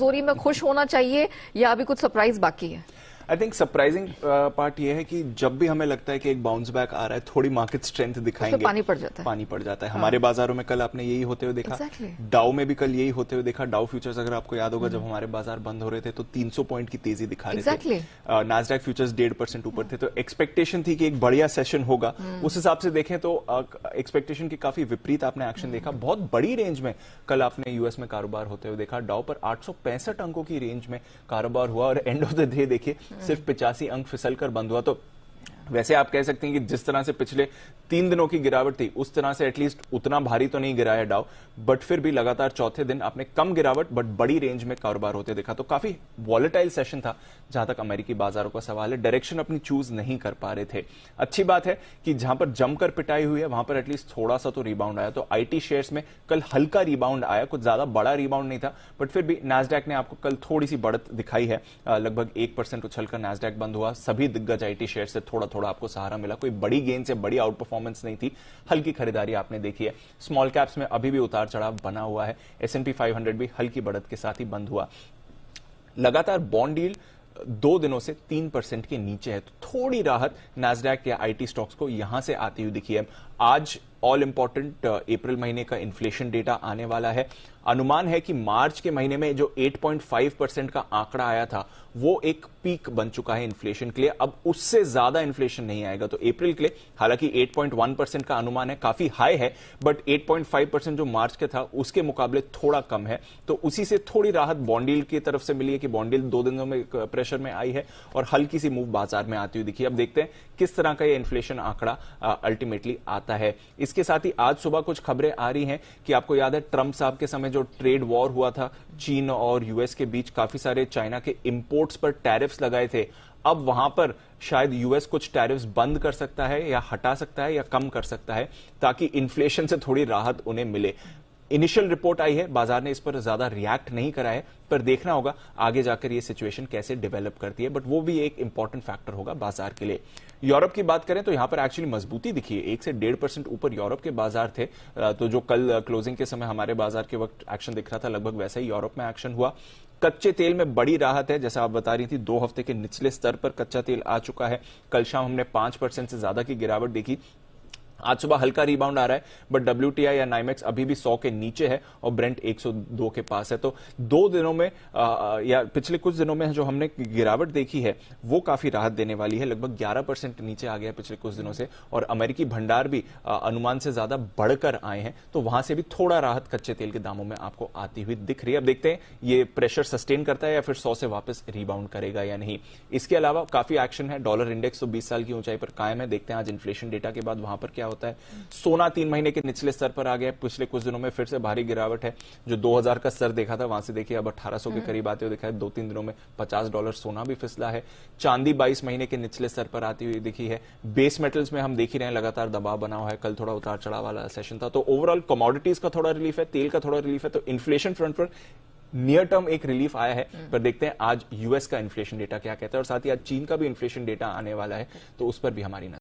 जोरी में खुश होना चाहिए या अभी कुछ सरप्राइज बाकी है? आई थिंक सरप्राइजिंग पार्ट ये है कि जब भी हमें लगता है कि एक बाउंस बैक आ रहा है, थोड़ी मार्केट स्ट्रेंथ दिखाएंगे, पानी पड़ जाता है। हाँ। हमारे बाजारों में कल आपने यही होते हुए देखा, डाउ में भी कल यही होते हुए देखा। डाउ फ्यूचर्स अगर आपको याद होगा, जब हमारे बाजार बंद हो रहे थे तो 300 पॉइंट की तेजी दिखा रहे थे। नास्डैक फ्यूचर्स 1.5% ऊपर थे, तो एक्सपेक्टेशन थी कि एक बढ़िया सेशन होगा। उस हिसाब से देखें तो एक्सपेक्टेशन की काफी विपरीत आपने एक्शन देखा। बहुत बड़ी रेंज में कल आपने यूएस में कारोबार होते हुए देखा। डाउ पर 865 अंकों की रेंज में कारोबार हुआ और एंड ऑफ द डे देखिए सिर्फ 85 अंक फिसल कर बंद हुआ। तो वैसे आप कह सकते हैं कि जिस तरह से पिछले 3 दिनों की गिरावट थी, उस तरह से एटलीस्ट उतना भारी तो नहीं गिरा है डाउ, बट फिर भी लगातार चौथे दिन आपने कम गिरावट बट बड़ी रेंज में कारोबार होते देखा। तो काफी वॉलेटाइल सेशन था जहां तक अमेरिकी बाजारों का सवाल है। डायरेक्शन अपनी चूज नहीं कर पा रहे थे। अच्छी बात है कि जहां पर जमकर पिटाई हुई है वहां पर एटलीस्ट थोड़ा सा तो रिबाउंड आया। तो आईटी शेयर्स में कल हल्का रिबाउंड आया, कुछ ज्यादा बड़ा रिबाउंड नहीं था, बट फिर भी नास्डैक ने आपको कल थोड़ी सी बढ़त दिखाई है। लगभग 1% उछलकर नास्डैक बंद हुआ। सभी दिग्गज आईटी शेयर से थोड़ा थोड़ा आपको सहारा मिला। कोई बड़ी गेन से बड़ी आउट परफॉर्मेंस नहीं थी, हल्की खरीदारी आपने देखी है। स्मॉल कैप्स में अभी भी उतार चढ़ाव बना हुआ है। S&P 500 भी हल्की बढ़त के साथ ही बंद हुआ। लगातार बॉन्ड यील्ड 2 दिनों से 3% के नीचे है, तो थोड़ी राहत नास्डैक या आईटी स्टॉक्स को यहां से आती हुई दिखी है। आज ऑल इंपॉर्टेंट अप्रैल महीने का इन्फ्लेशन डेटा आने वाला है। अनुमान है कि मार्च के महीने में जो 8.5% का आंकड़ा आया था वो एक पीक बन चुका है इन्फ्लेशन के लिए। अब उससे ज्यादा इन्फ्लेशन नहीं आएगा। तो अप्रैल के लिए हालांकि 8.1% का अनुमान है, काफी हाई है, बट 8.5% जो मार्च के था उसके मुकाबले थोड़ा कम है। तो उसी से थोड़ी राहत बॉन्ड यील्ड की तरफ से मिली है कि बॉन्ड यील्ड 2 दिनों में प्रेशर में आई है और हल्की सी मूव बाजार में आती हुई दिखी। अब देखते हैं किस तरह का ये इन्फ्लेशन आंकड़ा अल्टीमेटली आता है। इसके साथ ही आज सुबह कुछ खबरें आ रही हैं कि आपको याद है ट्रंप साहब के समय जो ट्रेड वॉर हुआ था चीन और यूएस के बीच, काफी सारे चाइना के इंपोर्ट्स पर टैरिफ्स लगाए थे। अब वहां पर शायद यूएस कुछ टैरिफ्स बंद कर सकता है या हटा सकता है या कम कर सकता है, ताकि इन्फ्लेशन से थोड़ी राहत उन्हें मिले। इनिशियल रिपोर्ट आई है, बाजार ने इस पर ज्यादा रिएक्ट नहीं करा है, पर देखना होगा आगे जाकर ये सिचुएशन कैसे डेवलप करती है, बट वो भी एक इंपॉर्टेंट फैक्टर होगा बाजार के लिए। यूरोप की बात करें तो यहां पर एक्चुअली मजबूती दिखी है। 1 से 1.5% ऊपर यूरोप के बाजार थे। तो जो कल क्लोजिंग के समय हमारे बाजार के वक्त एक्शन दिख रहा था, लगभग वैसा ही यूरोप में एक्शन हुआ। कच्चे तेल में बड़ी राहत है, जैसा आप बता रही थी, 2 हफ्ते के निचले स्तर पर कच्चा तेल आ चुका है। कल शाम हमने 5% से ज्यादा की गिरावट देखी। आज सुबह हल्का रिबाउंड आ रहा है, बट WTI या नाइमेक्स अभी भी 100 के नीचे है और ब्रेंट 102 के पास है। तो 2 दिनों में या पिछले कुछ दिनों में जो हमने गिरावट देखी है वो काफी राहत देने वाली है। लगभग 11% नीचे आ गया पिछले कुछ दिनों से, और अमेरिकी भंडार भी अनुमान से ज्यादा बढ़कर आए हैं। तो वहां से भी थोड़ा राहत कच्चे तेल के दामों में आपको आती हुई दिख रही है। अब देखते हैं ये प्रेशर सस्टेन करता है या फिर 100 से वापस रिबाउंड करेगा या नहीं। इसके अलावा काफी एक्शन है। डॉलर इंडेक्स तो 20 साल की ऊंचाई पर कायम है। देखते हैं आज इन्फ्लेशन डेटा के बाद वहां पर क्या होता है। सोना 3 महीने के निचले स्तर पर आ गया। पिछले कुछ दिनों में फिर से भारी गिरावट है। जो 2000 का स्तर देखा था वहां से देखिए अब 1800 के करीब आते हुए दिखा है। 2-3 दिनों में $50 सोना भी फिसला है। चांदी 22 महीने के निचले स्तर पर आती हुई दिखी है। बेस मेटल्स में हम देख ही रहे हैं लगातार दबाव बना हुआ है। कल थोड़ा उतार चढ़ाव वाला सेशन था। तो ओवरऑल कमोडिटीज का थोड़ा रिलीफ है, तेल का थोड़ा रिलीफ है। तो इन्फ्लेशन फ्रंट पर नियर टर्म एक रिलीफ आया है, पर देखते हैं आज यूएस का इन्फ्लेशन डेटा क्या कहता है, और साथ ही आज चीन का भी इन्फ्लेशन डेटा आने वाला है, तो उस पर भी हमारी नजर